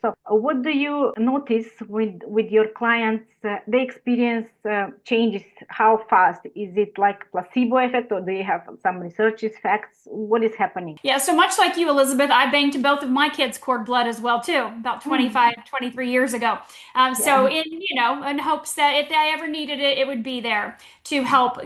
So, what do you notice with your clients? They experience changes. How fast? Is it like placebo effect, or do you have some research effects? What is happening? Yeah, so much like you, Elizabeth, I banged both of my kids' cord blood as well too, about Mm, 25, 23 years ago. So yeah. in hopes that if I ever needed it, it would be there to help,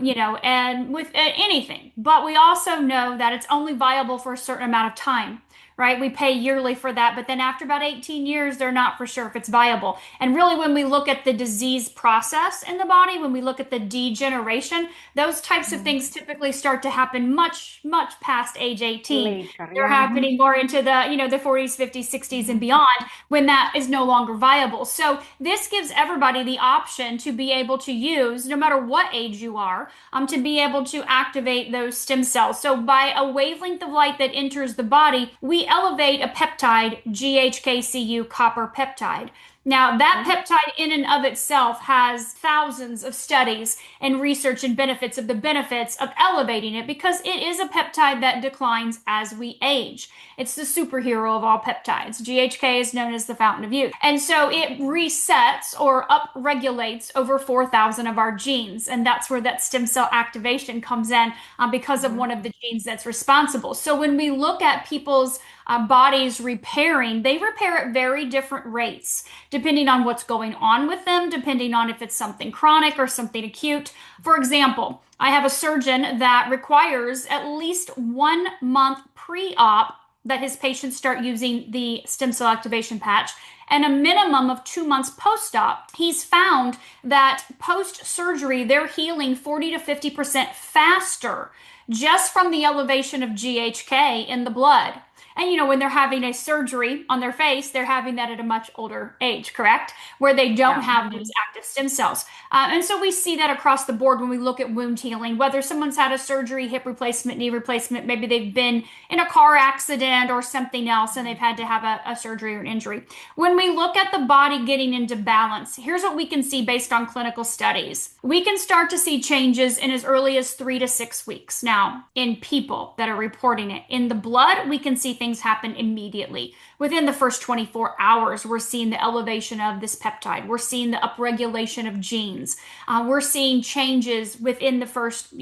and with anything. But we also know that it's only viable for a certain amount of time. Right? We pay yearly for that, but then after about 18 years, they're not for sure if it's viable. And really, when we look at the disease process in the body, when we look at the degeneration, those types of Mm, things typically start to happen much, much past age 18. later, They're yeah. Hmm. happening more into the 40s, 50s, 60s, and beyond when that is no longer viable. So this gives everybody the option to be able to use, no matter what age you are, to be able to activate those stem cells. So by a wavelength of light that enters the body, we elevate a peptide, GHKCU copper peptide. Now, that Okay. peptide in and of itself has thousands of studies and research and benefits of elevating it because it is a peptide that declines as we age. It's the superhero of all peptides. GHK is known as the fountain of youth. And so it resets or upregulates over 4,000 of our genes. And that's where that stem cell activation comes in because of Hmm. one of the genes that's responsible. So when we look at people's bodies repairing, they repair at very different rates, depending on what's going on with them, depending on if it's something chronic or something acute. For example, I have a surgeon that requires at least 1 month pre-op that his patients start using the stem cell activation patch and a minimum of 2 months post-op. He's found that post-surgery, they're healing 40 to 50% faster just from the elevation of GHK in the blood. And when they're having a surgery on their face, they're having that at a much older age, correct? Where they don't Yeah. have those active stem cells. And so we see that across the board when we look at wound healing, whether someone's had a surgery, hip replacement, knee replacement, maybe they've been in a car accident or something else and they've had to have a surgery or an injury. When we look at the body getting into balance, here's what we can see based on clinical studies. We can start to see changes in as early as 3 to 6 weeks. Now, in people that are reporting it, in the blood, we can see things happen immediately. Within the first 24 hours, we're seeing the elevation of this peptide. We're seeing the upregulation of genes. We're seeing changes within the first,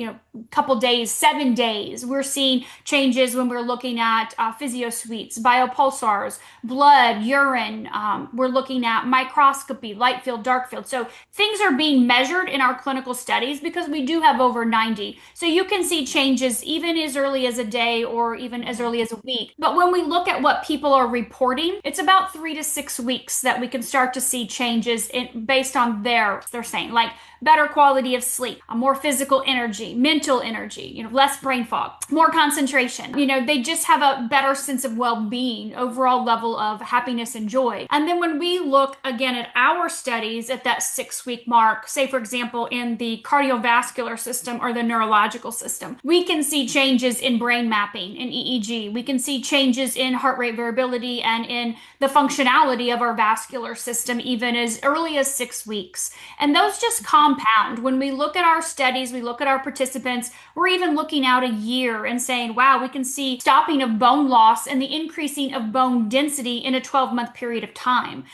couple days, 7 days. We're seeing changes when we're looking at physio suites, biopulsars, blood, urine. We're looking at microscopy, light field, dark field. So things are being measured in our clinical studies because we do have over 90. So you can see changes even as early as a day or even as early as a week. But when we look at what people are reporting, it's about 3 to 6 weeks that we can start to see changes based on they're saying, like better quality of sleep, a more physical energy, mental energy, less brain fog, more concentration. They just have a better sense of well-being, overall level of happiness and joy. And then when we look again at our studies at that 6 week mark, say for example, in the cardiovascular system or the neurological system, we can see changes in brain mapping, in EEG. We can see changes in heart rate variability and in the functionality of our vascular system, even as early as 6 weeks. And those just compound. When we look at our studies, we look at our participants, we're even looking out a year and saying, wow, we can see stopping of bone loss and the increasing of bone density in a 12-month period of time.